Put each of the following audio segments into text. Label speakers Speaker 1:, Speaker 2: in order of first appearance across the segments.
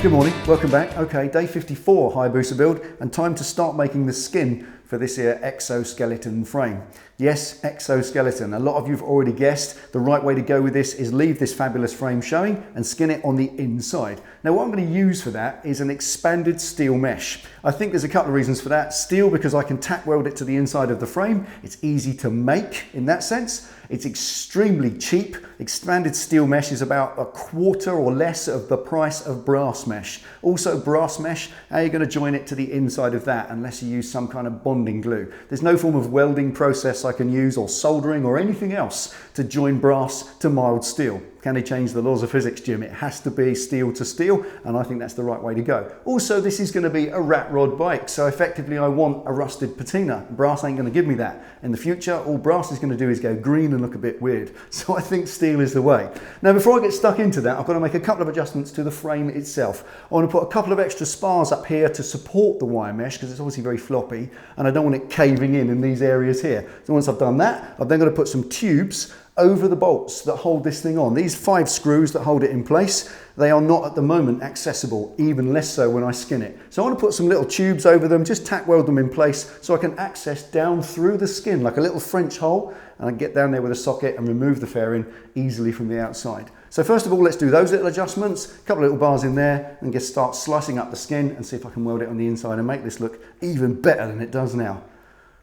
Speaker 1: Good morning, welcome back. Okay, day 54 Hayabusa build, and time to start making the skin for this here exoskeleton frame. Yes, exoskeleton. A lot of you've already guessed the right way to go with this is leave this fabulous frame showing and skin it on the inside. Now what I'm going to use for that is an expanded steel mesh. I think there's a couple of reasons for that. Steel, because I can tack weld it to the inside of the frame. It's easy to make in that sense. It's extremely cheap. Expanded steel mesh is about a quarter or less of the price of brass mesh. Also brass mesh, how are you going to join it to the inside of that unless you use some kind of bonding glue? There's no form of welding process I can use, or soldering or anything else to join brass to mild steel. Can they change the laws of physics, Jim? It has to be steel to steel, and I think that's the right way to go. Also, this is going to be a rat rod bike, so effectively I want a rusted patina. Brass ain't going to give me that. In the future, all brass is going to do is go green and look a bit weird. So I think steel is the way. Now, before I get stuck into that, I've got to make a couple of adjustments to the frame itself. I want to put a couple of extra spars up here to support the wire mesh, because it's obviously very floppy, and I don't want it caving in these areas here. So once I've done that, I've then got to put some tubes over the bolts that hold this thing on. These 5 screws that hold it in place, they are not at the moment accessible, even less so when I skin it. So I want to put some little tubes over them, just tack weld them in place so I can access down through the skin like a little French hole, and I can get down there with a socket and remove the fairing easily from the outside. So first of all, let's do those little adjustments, a couple of little bars in there, and just start slicing up the skin and see if I can weld it on the inside and make this look even better than it does now.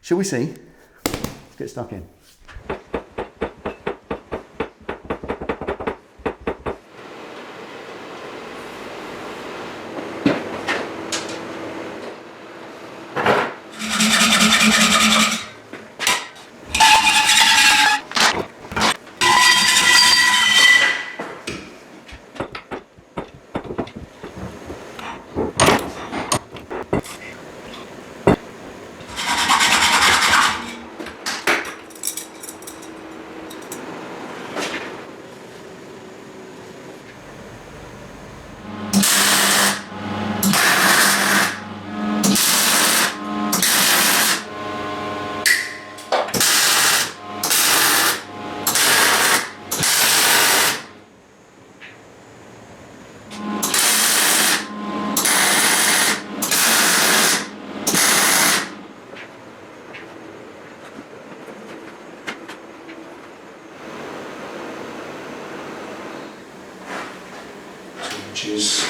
Speaker 1: Shall we see? Let's get stuck in. Inches.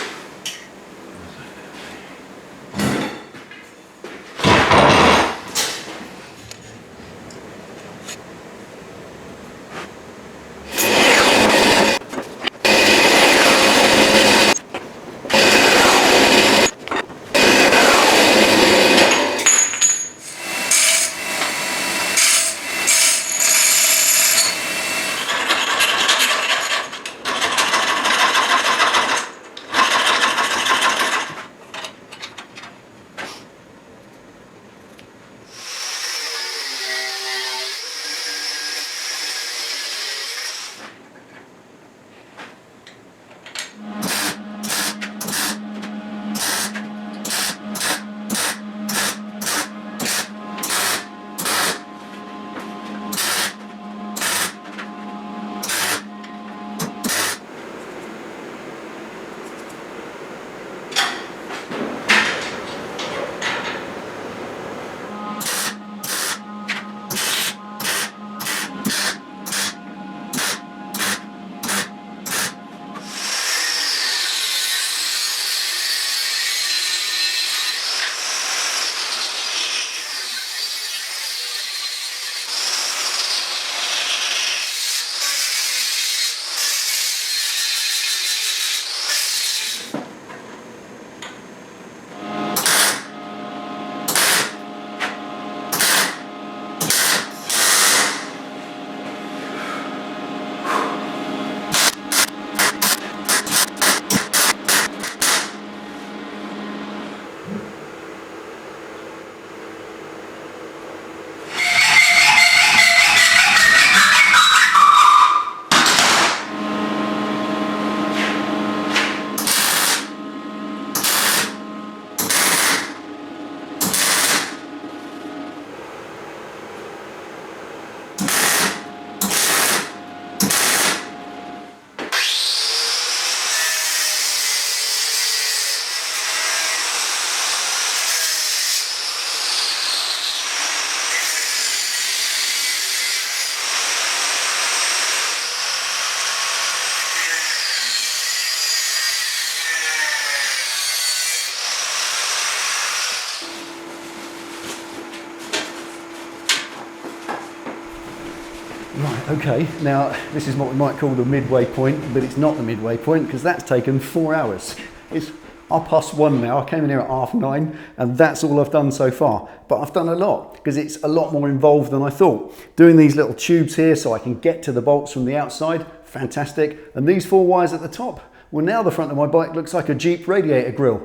Speaker 1: Right, okay, now this is what we might call the midway point, but it's not the midway point because that's taken 4 hours. It's 1:30 now. I came in here at 9:30 and that's all I've done so far. But I've done a lot because it's a lot more involved than I thought. Doing these little tubes here so I can get to the bolts from the outside, fantastic. And these 4 wires at the top, well now the front of my bike looks like a Jeep radiator grille.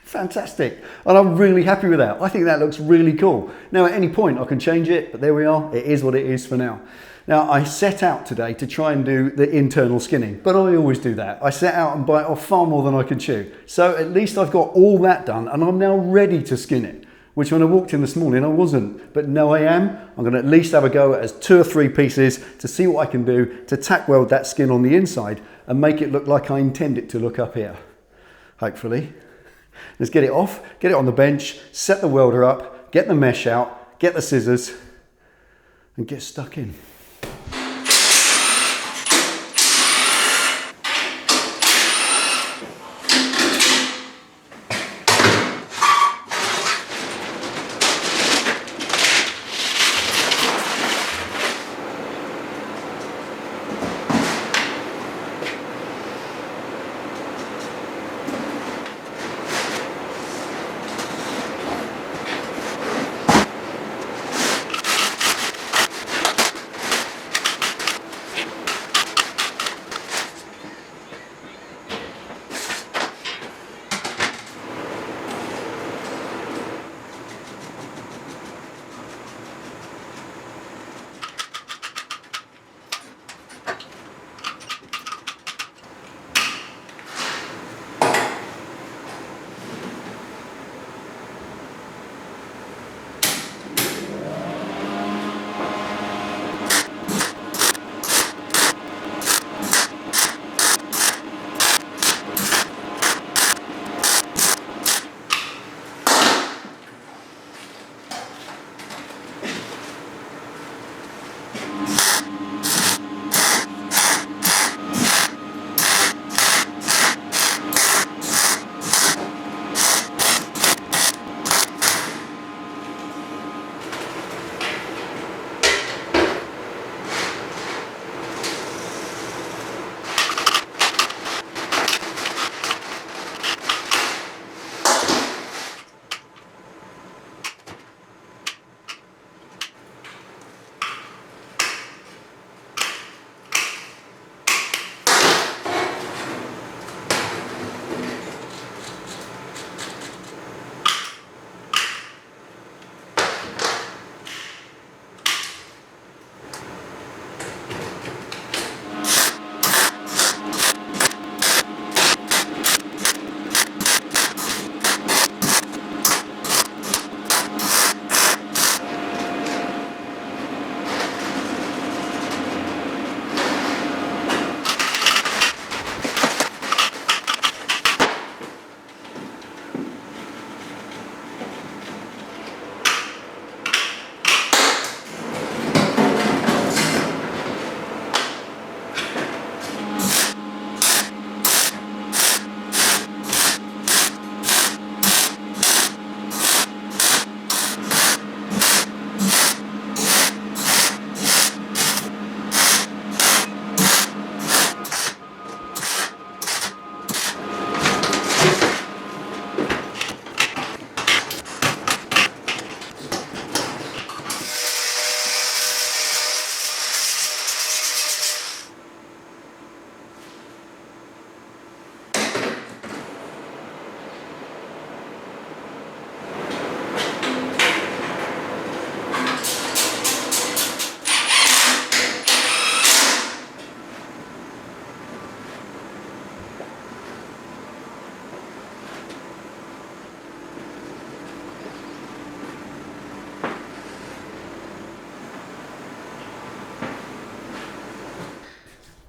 Speaker 1: Fantastic, and I'm really happy with that. I think that looks really cool. Now at any point I can change it, but there we are, it is what it is for now. Now I set out today to try and do the internal skinning, but I always do that. I set out and bite off far more than I can chew. So at least I've got all that done and I'm now ready to skin it, which when I walked in this morning I wasn't, but now I am. I'm gonna at least have a go at 2 or 3 pieces to see what I can do to tack weld that skin on the inside and make it look like I intend it to look up here, hopefully. Let's get it off, get it on the bench, set the welder up, get the mesh out, get the scissors and get stuck in.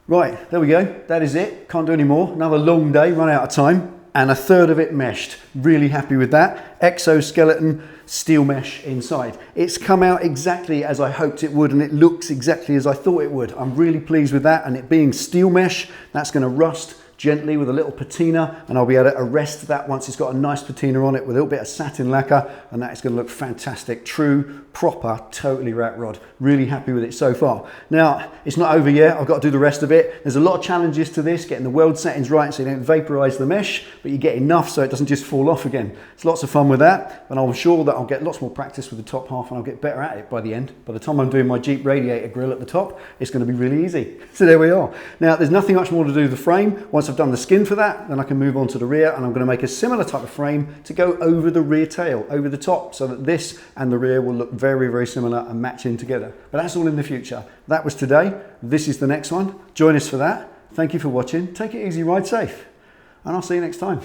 Speaker 1: Right, there we go. That is it. Can't do any more. Another long day, run out of time. And 1/3 of it meshed. Really happy with that. Exoskeleton steel mesh inside. It's come out exactly as I hoped it would, and it looks exactly as I thought it would. I'm really pleased with that, and it being steel mesh, that's going to rust gently with a little patina, and I'll be able to arrest that once it's got a nice patina on it with a little bit of satin lacquer, and that is going to look fantastic. True, proper, totally rat rod. Really happy with it so far. Now, it's not over yet. I've got to do the rest of it. There's a lot of challenges to this, getting the weld settings right so you don't vaporize the mesh, but you get enough so it doesn't just fall off again. It's lots of fun with that, and I'm sure that I'll get lots more practice with the top half and I'll get better at it by the end. By the time I'm doing my Jeep radiator grill at the top, it's going to be really easy. So there we are. Now, there's nothing much more to do with the frame. Once I've done the skin for that, then I can move on to the rear, and I'm going to make a similar type of frame to go over the rear tail, over the top, so that this and the rear will look very, very similar and match in together. But that's all in the future. That was today. This is the next one. Join us for that. Thank you for watching. Take it easy, ride safe, and I'll see you next time.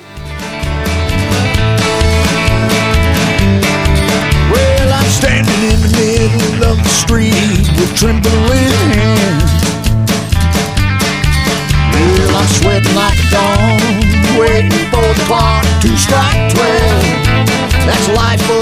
Speaker 2: Well, I'm standing in the middle of the street with trembling hands. Well, I'm sweating like a dog, waiting for the clock to strike 12. That's life for